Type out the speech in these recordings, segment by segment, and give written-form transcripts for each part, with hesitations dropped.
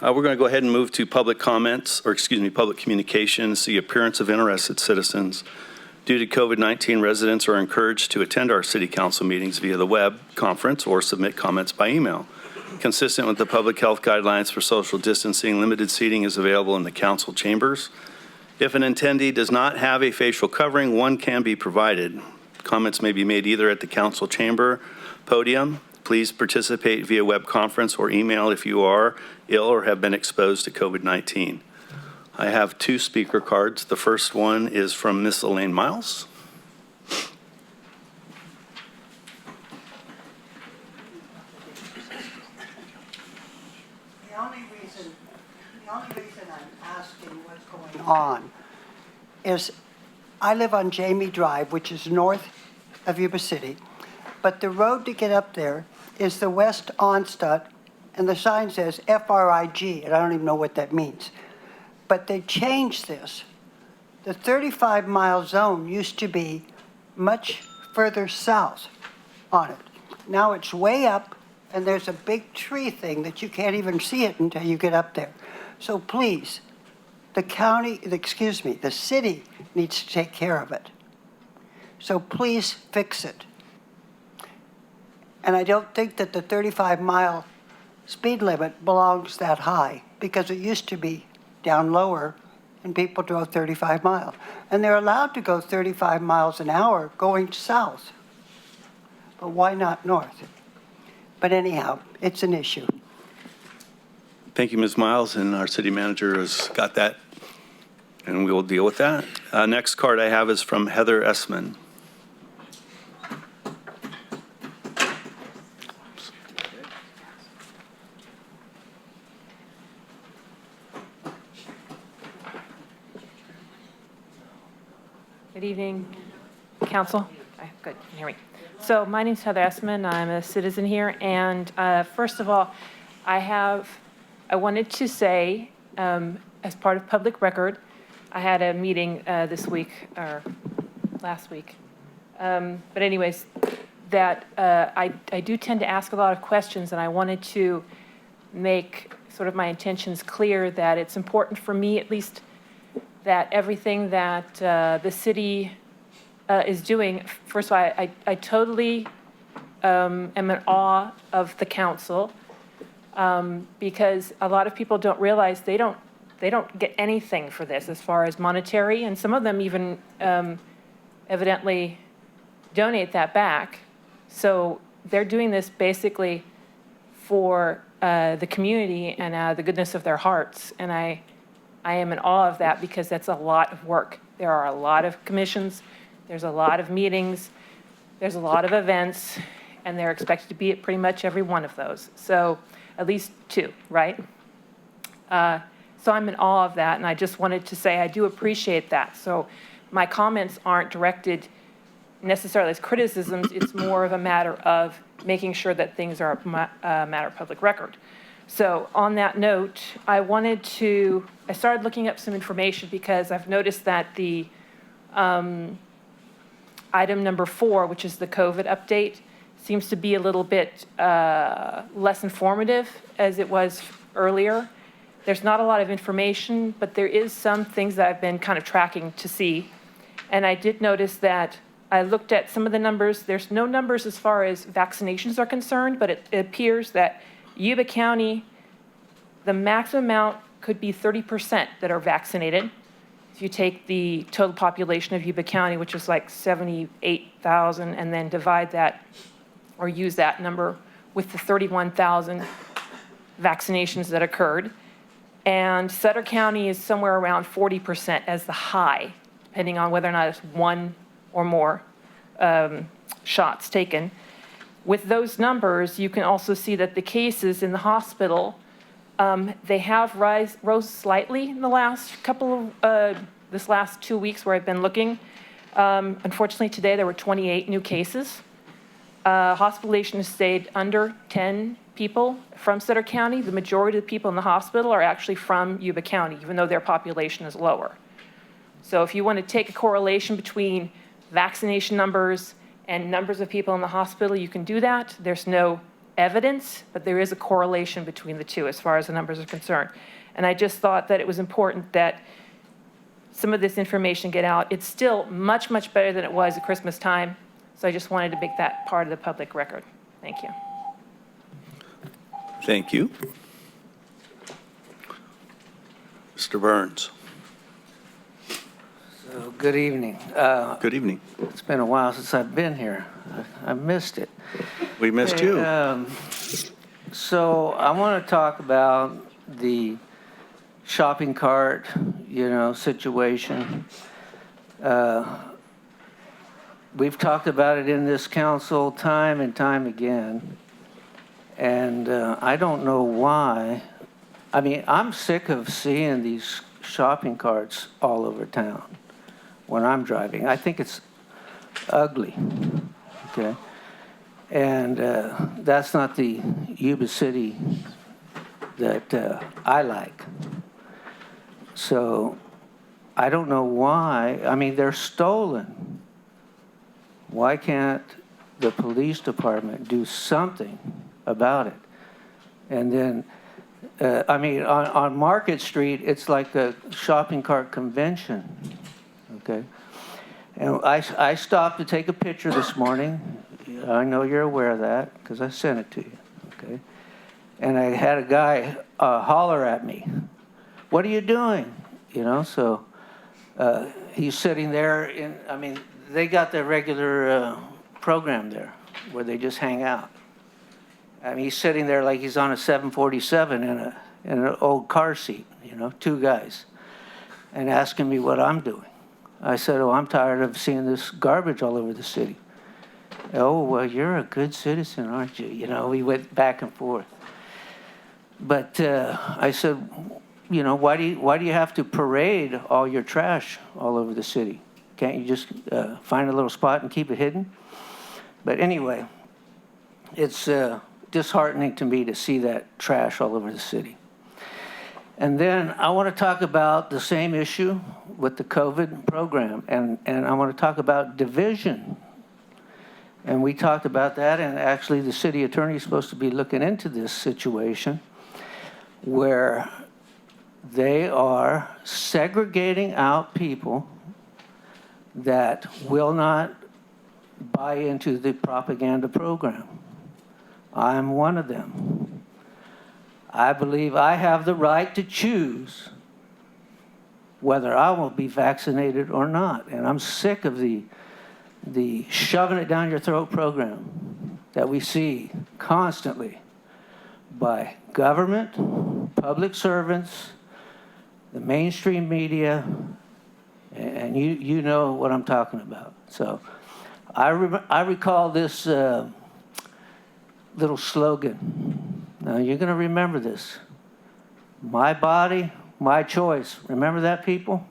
We're going to go ahead and move to public comments, or excuse me, public communications, the appearance of interested citizens. Due to COVID-19, residents are encouraged to attend our city council meetings via the web conference or submit comments by email. Consistent with the public health guidelines for social distancing, limited seating is available in the council chambers. If an attendee does not have a facial covering, one can be provided. Comments may be made either at the council chamber podium. Please participate via web conference or email if you are ill or have been exposed to COVID-19. I have 2 speaker cards. The first one is from Miss Elaine Miles. The only reason I'm asking what's going on is I live on Jamie Drive, which is north of Yuba City, but the road to get up there is the West Onstadt, and the sign says FRIG, and I don't even know what that means. But they changed this. The 35-mile zone used to be much further south on it. Now it's way up, and there's a big tree thing that you can't even see it until you get up there. So please, the city needs to take care of it. So please fix it. And I don't think that the 35-mile speed limit belongs that high, because it used to be down lower and people drove 35 miles. And they're allowed to go 35 miles an hour going south. But why not north? But anyhow, it's an issue. Thank you, Ms. Miles, and our city manager has got that, and we will deal with that. Next card I have is from Heather Essman. Good evening, Council. Okay, good, you can hear me. So my name's Heather Essman. I'm a citizen here, and first of all, I wanted to say, as part of public record, I had a meeting this week, or last week. But anyways, that I do tend to ask a lot of questions, and I wanted to make sort of my intentions clear that it's important for me, at least, that everything that the city is doing. First of all, I totally am in awe of the council, because a lot of people don't realize they don't get anything for this as far as monetary, and some of them even evidently donate that back. So they're doing this basically for the community and the goodness of their hearts, and I am in awe of that, because that's a lot of work. There are a lot of commissions, there's a lot of meetings, there's a lot of events, and they're expected to be at pretty much every one of those. So at least 2, right? So I'm in awe of that, and I just wanted to say I do appreciate that. So my comments aren't directed necessarily as criticisms, it's more of a matter of making sure that things are a matter of public record. So on that note, I started looking up some information, because I've noticed that the item number 4, which is the COVID update, seems to be a little bit less informative as it was earlier. There's not a lot of information, but there is some things that I've been kind of tracking to see. And I did notice that I looked at some of the numbers. There's no numbers as far as vaccinations are concerned, but it appears that Yuba County, the maximum amount could be 30% that are vaccinated. If you take the total population of Yuba County, which is like 78,000, and then divide that, or use that number with the 31,000 vaccinations that occurred. And Sutter County is somewhere around 40% as the high, depending on whether or not it's 1 or more shots taken. With those numbers, you can also see that the cases in the hospital, they have rose slightly in the last this last 2 weeks where I've been looking. Unfortunately, today there were 28 new cases. Hospitalization has stayed under 10 people from Sutter County. The majority of the people in the hospital are actually from Yuba County, even though their population is lower. So if you want to take a correlation between vaccination numbers and numbers of people in the hospital, you can do that. There's no evidence, but there is a correlation between the two as far as the numbers are concerned. And I just thought that it was important that some of this information get out. It's still much, much better than it was at Christmas time. So I just wanted to make that part of the public record. Thank you. Thank you. Mr. Burns. So, good evening. Good evening. It's been a while since I've been here. I missed it. We missed you. So I want to talk about the shopping cart, situation. We've talked about it in this council time and time again. And I don't know why. I mean, I'm sick of seeing these shopping carts all over town when I'm driving. I think it's ugly, okay? And that's not the Yuba City that I like. So I don't know why. I mean, they're stolen. Why can't the police department do something about it? And then, I mean, on Market Street, it's like a shopping cart convention, okay? And I stopped to take a picture this morning. I know you're aware of that because I sent it to you, okay? And I had a guy holler at me, "What are you doing?" So he's sitting there I mean, they got their regular program there where they just hang out. I mean, he's sitting there like he's on a 747 in an old car seat, two guys, and asking me what I'm doing. I said, "Oh, I'm tired of seeing this garbage all over the city." "Oh, well, you're a good citizen, aren't you?" We went back and forth. But I said, why do you have to parade all your trash all over the city? Can't you just find a little spot and keep it hidden? But anyway, it's disheartening to me to see that trash all over the city. And then I want to talk about the same issue with the COVID program, and I want to talk about division. And we talked about that, and actually the city attorney is supposed to be looking into this situation where they are segregating out people that will not buy into the propaganda program. I'm one of them. I believe I have the right to choose whether I will be vaccinated or not. And I'm sick of the shoving it down your throat program that we see constantly by government, public servants, the mainstream media, and you know what I'm talking about. So I recall this little slogan. Now you're going to remember this. My body, my choice. Remember that, people?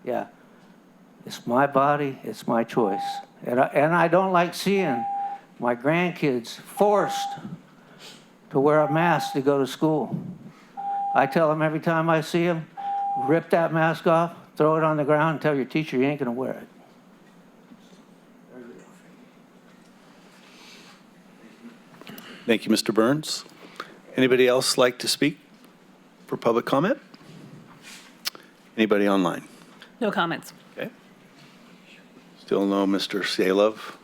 Yeah. It's my body, it's my choice. And I don't like seeing my grandkids forced to wear a mask to go to school. I tell them every time I see them, rip that mask off, throw it on the ground, and tell your teacher you ain't going to wear it. Thank you, Mr. Burns. Anybody else like to speak for public comment? Anybody online? No comments. Okay. Still no Mr. Salov.